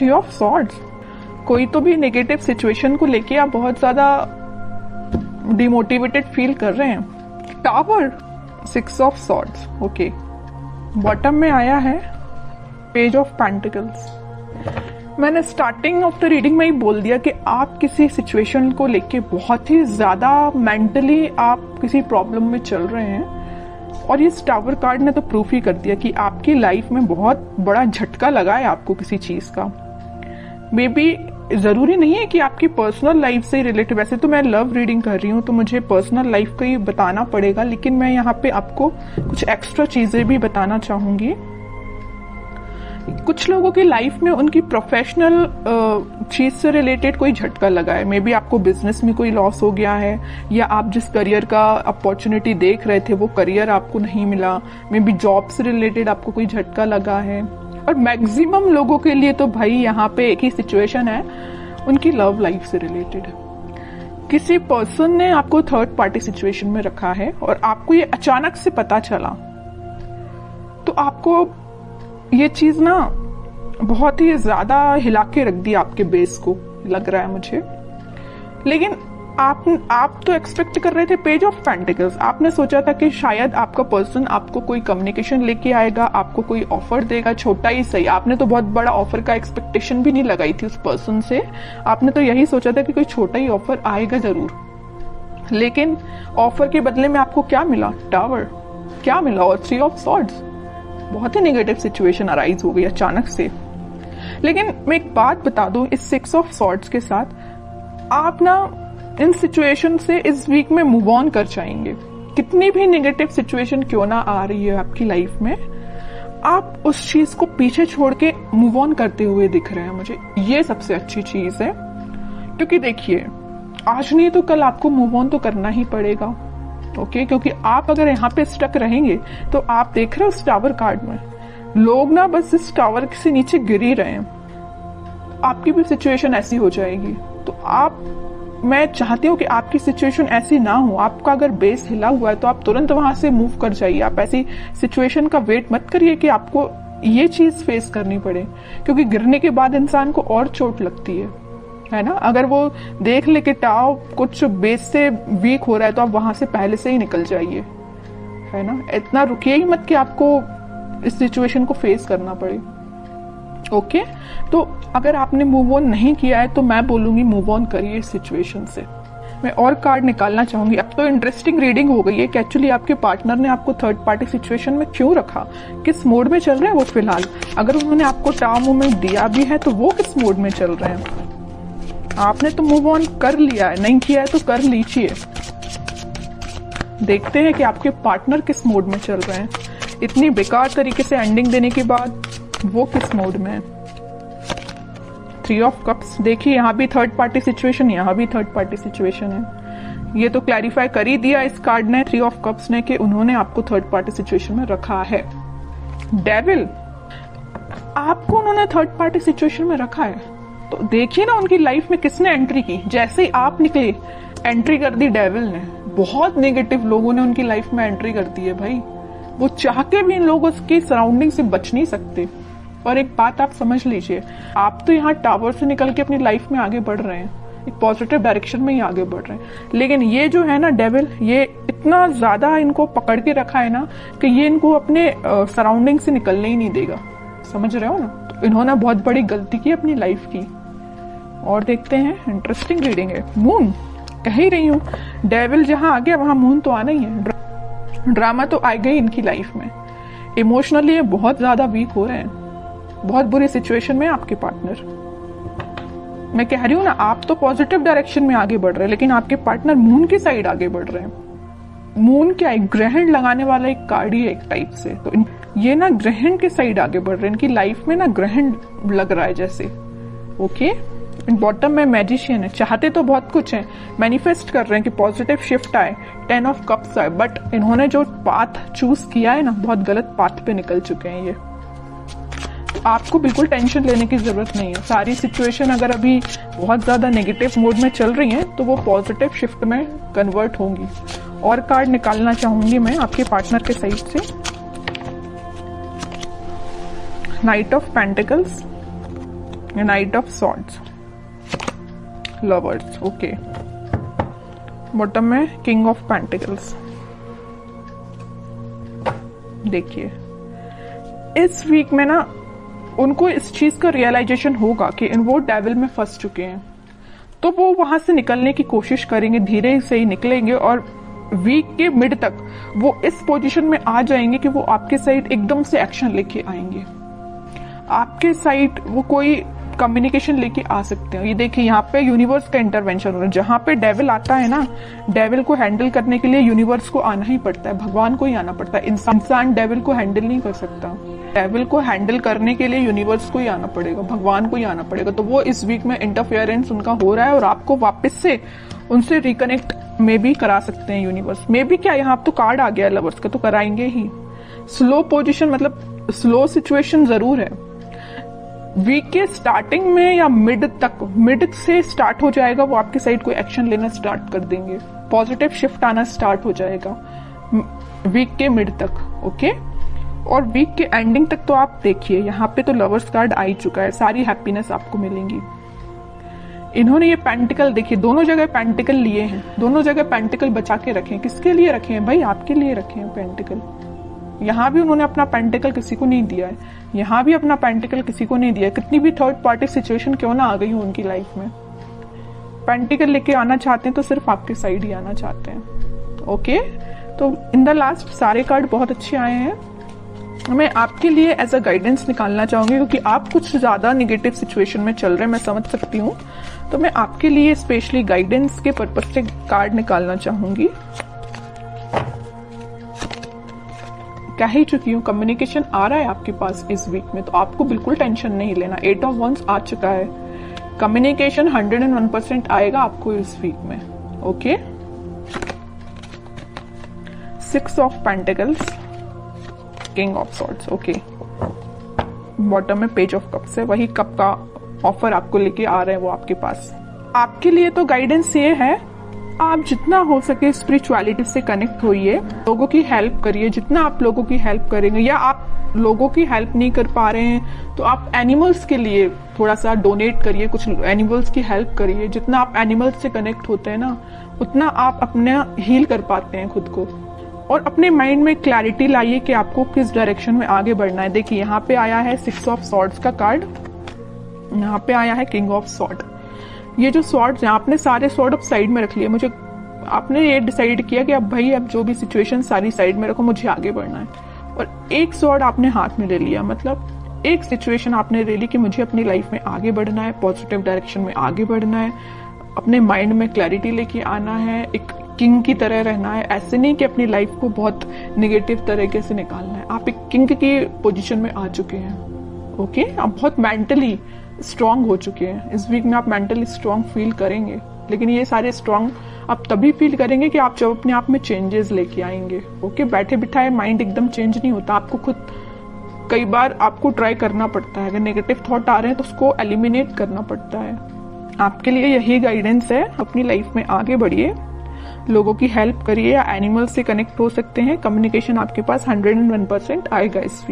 Three of swords, कोई तो भी नेगेटिव सिचुएशन को लेके आप बहुत ज्यादा डिमोटिवेटेड फील कर रहे हैं। Tower, six of swords, okay. Bottom में आया है पेज ऑफ पेंटिकल्स। मैंने स्टार्टिंग ऑफ द रीडिंग में ही बोल दिया कि आप किसी सिचुएशन को लेके बहुत ही ज्यादा मेंटली आप किसी प्रॉब्लम में चल रहे हैं, और ये टावर कार्ड ने तो प्रूफ ही कर दिया कि आपकी लाइफ में बहुत बड़ा झटका लगा है आपको किसी चीज का। मे बी जरूरी नहीं है कि आपकी पर्सनल लाइफ से रिलेटेड, वैसे तो मैं लव रीडिंग कर रही हूँ तो मुझे पर्सनल लाइफ का ही बताना पड़ेगा, लेकिन मैं यहाँ पे आपको कुछ एक्स्ट्रा चीजें भी बताना चाहूंगी। कुछ लोगों की लाइफ में उनकी प्रोफेशनल चीज से रिलेटेड कोई झटका लगा है। मे बी आपको बिजनेस में कोई लॉस हो गया है, या आप जिस करियर का अपॉर्चुनिटी देख रहे थे वो करियर आपको नहीं मिला। मे बी जॉब से रिलेटेड आपको कोई झटका लगा है। और मैक्सिमम लोगों के लिए तो भाई यहाँ पे एक ही सिचुएशन है, उनकी लव लाइफ से रिलेटेड। किसी पर्सन ने आपको थर्ड पार्टी सिचुएशन में रखा है और आपको ये अचानक से पता चला, तो आपको ये चीज ना बहुत ही ज्यादा हिला के रख दी आपके बेस को, लग रहा है मुझे। लेकिन आप तो एक्सपेक्ट कर रहे थे पेज ऑफ पेंटिकल्स। आपने सोचा था कि शायद आपका पर्सन आपको कोई कम्युनिकेशन लेके आएगा, आपको कोई ऑफर देगा, छोटा ही सही। आपने तो बहुत बड़ा ऑफर का एक्सपेक्टेशन भी नहीं लगाई थी उस पर्सन से। आपने तो यही सोचा था कि कोई छोटा ही ऑफर आएगा जरूर। लेकिन ऑफर के बदले में आपको क्या मिला? टावर। क्या मिला? और थ्री ऑफ सॉर्ड्स। बहुत ही नेगेटिव सिचुएशन अराइज हो गई अचानक से। लेकिन मैं एक बात बता दूं, इस सिक्स ऑफ सॉर्ड्स के साथ आप ना इन सिचुएशन से इस वीक में मूव ऑन कर जाएंगे। कितनी भी नेगेटिव सिचुएशन क्यों ना आ रही है आपकी लाइफ में, आप उस चीज को पीछे छोड़ के मूव ऑन करते हुए दिख रहे हैं मुझे। ये सबसे अच्छी चीज है, क्योंकि देखिए आज नहीं तो कल आपको मूव ऑन तो करना ही पड़ेगा। ओके, क्योंकि आप अगर यहाँ पे स्टक रहेंगे तो आप देख रहे हो उस टावर कार्ड में लोग ना बस इस टावर से नीचे गिर ही रहे हैं। आपकी भी सिचुएशन ऐसी हो जाएगी। तो मैं चाहती हूँ कि आपकी सिचुएशन ऐसी ना हो। आपका अगर बेस हिला हुआ है तो आप तुरंत वहां से मूव कर जाइए। आप ऐसी सिचुएशन का वेट मत करिए कि आपको ये चीज फेस करनी पड़े, क्योंकि गिरने के बाद इंसान को और चोट लगती है ना। अगर वो देख ले कि टाव कुछ बेस से वीक हो रहा है तो आप वहां से पहले से ही निकल जाइए, है ना। इतना रुकिए ही मत कि आपको इस सिचुएशन को फेस करना पड़े। ओके, तो अगर आपने मूव ऑन नहीं किया है तो मैं बोलूंगी मूव ऑन करिए इस सिचुएशन से। मैं और कार्ड निकालना चाहूंगी। अब तो इंटरेस्टिंग रीडिंग हो गई है कि एक्चुअली आपके पार्टनर ने आपको थर्ड पार्टी सिचुएशन में क्यों रखा, किस मोड में चल रहे हैं वो फिलहाल। अगर उन्होंने आपको टाव मूवमेंट दिया भी है तो वो किस मोड में चल रहे हैं। आपने तो मूव ऑन कर लिया है, नहीं किया है तो कर लीजिए। देखते हैं कि आपके पार्टनर किस मोड में चल रहे हैं। इतनी बेकार तरीके से एंडिंग देने के बाद वो किस मोड में है। थ्री ऑफ कप्स, देखिए यहाँ भी थर्ड पार्टी सिचुएशन, यहाँ भी थर्ड पार्टी सिचुएशन है। ये तो क्लैरिफाई कर ही दिया इस कार्ड ने, थ्री ऑफ कप्स ने, कि उन्होंने आपको थर्ड पार्टी सिचुएशन में रखा है। डेविल, आपको उन्होंने थर्ड पार्टी सिचुएशन में रखा है तो देखिए ना उनकी लाइफ में किसने एंट्री की। जैसे ही आप निकले एंट्री कर दी डेविल ने। बहुत नेगेटिव लोगों ने उनकी लाइफ में एंट्री कर दी है भाई। वो चाह के भी इन लोगों की सराउंडिंग से बच नहीं सकते। और एक बात आप समझ लीजिए, आप तो यहाँ टावर से निकल के अपनी लाइफ में आगे बढ़ रहे हैं, एक पॉजिटिव डायरेक्शन में ही आगे बढ़ रहे हैं। लेकिन ये जो है ना डेविल, ये इतना ज्यादा इनको पकड़ के रखा है ना कि ये इनको अपने सराउंडिंग से निकलने ही नहीं देगा। समझ रहे हो ना। तो इन्होंने बहुत बड़ी गलती की अपनी लाइफ की। और देखते हैं, इंटरेस्टिंग रीडिंग है। मून, कह ही रही हूँ, डेविल जहां आ गया वहां मून तो आना ही है। ड्रामा तो आएगा ही इनकी लाइफ में। इमोशनली ये बहुत ज्यादा वीक हो रहे हैं, बहुत बुरी सिचुएशन में आपके पार्टनर। मैं कह रही हूँ ना, आप तो पॉजिटिव डायरेक्शन में आगे बढ़ रहे हैं, लेकिन आपके पार्टनर मून की साइड आगे बढ़ रहे हैं। मून क्या है? ग्रहण लगाने वाला एक कार्ड ही है एक टाइप से। तो ये ना ग्रहण के साइड आगे बढ़ रहे हैं। इनकी लाइफ में ना ग्रहण लग रहा है जैसे। ओके, बॉटम में मैजिशियन है। चाहते तो बहुत कुछ है, मैनिफेस्ट कर रहे हैं कि पॉजिटिव शिफ्ट आए, 10 ऑफ कप्स आए, बट इन्होंने जो पाथ चूज किया है ना, बहुत गलत पाथ पे निकल चुके हैं ये। तो आपको बिल्कुल टेंशन लेने की जरूरत नहीं है। सारी सिचुएशन अगर अभी बहुत ज्यादा नेगेटिव मोड में चल रही है तो वो पॉजिटिव शिफ्ट में कन्वर्ट होंगी। और कार्ड निकालना चाहूंगी मैं आपके पार्टनर के साइड से। Night of pentacles, night of swords, lovers, okay. Bottom में किंग ऑफ पेंटिकल्स। देखिए इस वीक में ना उनको इस चीज का रियलाइजेशन होगा कि वो डेविल में फंस चुके हैं, तो वो वहां से निकलने की कोशिश करेंगे, धीरे से ही निकलेंगे और वीक के मिड तक वो इस पोजीशन में आ जाएंगे कि वो आपके साइड एकदम से एक्शन लेके आएंगे। आपके साइड वो कोई कम्युनिकेशन लेके आ सकते हैं। ये देखिए यहाँ पे यूनिवर्स का इंटरवेंशन हो रहा है। जहां पे डेविल आता है ना, डेविल को हैंडल करने के लिए यूनिवर्स को आना ही पड़ता है, भगवान को ही आना पड़ता है। इंसान डेविल को हैंडल नहीं कर सकता। डेविल को हैंडल करने के लिए यूनिवर्स को ही आना पड़ेगा, भगवान को ही आना पड़ेगा। तो वो इस वीक में इंटरफेरेंस उनका हो रहा है और आपको वापस से उनसे रिकनेक्ट में भी करा सकते हैं यूनिवर्स। मे भी क्या, यहाँ तो कार्ड आ गया लवर्स का, तो कराएंगे ही। स्लो पोजीशन मतलब स्लो सिचुएशन जरूर है। वीक के स्टार्टिंग में या मिड तक, मिड से स्टार्ट हो जाएगा, वो आपके साइड कोई एक्शन लेना स्टार्ट कर देंगे, पॉजिटिव शिफ्ट आना स्टार्ट हो जाएगा वीक के मिड तक, ओके। और वीक के एंडिंग तक तो आप देखिए यहाँ पे तो लवर्स कार्ड आ ही चुका है, सारी हैप्पीनेस आपको मिलेंगी। इन्होंने ये पेंटिकल देखिए, दोनों जगह पेंटिकल लिए हैं, दोनों जगह पेंटिकल बचा के रखे हैं। किसके लिए रखे हैं भाई? आपके लिए रखे हैं पेंटिकल। यहाँ भी उन्होंने अपना पेंटिकल किसी को नहीं दिया है, यहाँ भी अपना पेंटिकल किसी को नहीं दिया है। कितनी भी थर्ड पार्टी सिचुएशन क्यों ना आ गई हो उनकी लाइफ में, पेंटिकल लेके आना चाहते हैं तो सिर्फ आपके साइड ही आना चाहते हैं, ओके। तो इन द लास्ट सारे कार्ड बहुत अच्छे आए हैं। मैं आपके लिए एज अ गाइडेंस निकालना चाहूंगी, क्योंकि आप कुछ ज्यादा निगेटिव सिचुएशन में चल रहे हैं, मैं समझ सकती हूँ। तो मैं आपके लिए स्पेशली गाइडेंस के पर्पज से कार्ड निकालना चाहूंगी। कह ही चुकी हूँ, कम्युनिकेशन आ रहा है आपके पास इस वीक में, तो आपको बिल्कुल टेंशन नहीं लेना। 8 ऑफ वंस आ चुका है, कम्युनिकेशन 101% आएगा आपको इस वीक में, okay. 6 of pentacles, king of swords, okay. Bottom में पेज ऑफ कप्स है, वही कप का ऑफर आपको लेके आ रहे हैं वो आपके पास। आपके लिए तो गाइडेंस ये है, आप जितना हो सके स्पिरिचुअलिटी से कनेक्ट होइए, लोगों की हेल्प करिए। जितना आप लोगों की हेल्प करेंगे, या आप लोगों की हेल्प नहीं कर पा रहे हैं तो आप एनिमल्स के लिए थोड़ा सा डोनेट करिए, कुछ एनिमल्स की हेल्प करिए। जितना आप एनिमल्स से कनेक्ट होते हैं ना, उतना आप अपना हील कर पाते हैं खुद को। और अपने माइंड में क्लैरिटी लाइए कि आपको किस डायरेक्शन में आगे बढ़ना है। देखिए यहाँ पे आया है 6 ऑफ सॉर्ड्स का कार्ड, यहाँ पे आया है किंग ऑफ सॉर्ड। ये जो सॉर्ड्स हैं, आपने सारे सॉर्ड अब साइड में रख लिए। मुझे आपने ये डिसाइड किया कि अब भाई अब जो भी सिचुएशन सारी साइड में रखो, मुझे आगे बढ़ना है। और एक सॉर्ड आपने हाथ में ले लिया, मतलब एक सिचुएशन आपने ले ली कि मुझे अपनी लाइफ में आगे बढ़ना है, पॉजिटिव डायरेक्शन में आगे बढ़ना है, अपने माइंड में क्लैरिटी लेके आना है, एक किंग की तरह रहना है। ऐसे नहीं कि अपनी लाइफ को बहुत निगेटिव तरीके से निकालना है। आप एक किंग की पोजीशन में आ चुके हैं, ओके। आप बहुत मेंटली स्ट्रांग हो चुके हैं। इस वीक में आप मेंटली स्ट्रांग फील करेंगे, लेकिन ये सारे स्ट्रांग आप तभी फील करेंगे कि आप जब अपने आप में चेंजेस लेके आएंगे, ओके। बैठे बिठाए माइंड एकदम चेंज नहीं होता, आपको खुद कई बार आपको ट्राई करना पड़ता है। अगर नेगेटिव थॉट आ रहे हैं तो उसको एलिमिनेट करना पड़ता है। आपके लिए यही गाइडेंस है, अपनी लाइफ में आगे बढ़िए, लोगों की हेल्प करिए, या एनिमल से कनेक्ट हो सकते हैं। कम्युनिकेशन आपके पास 101% आएगा इस वीक।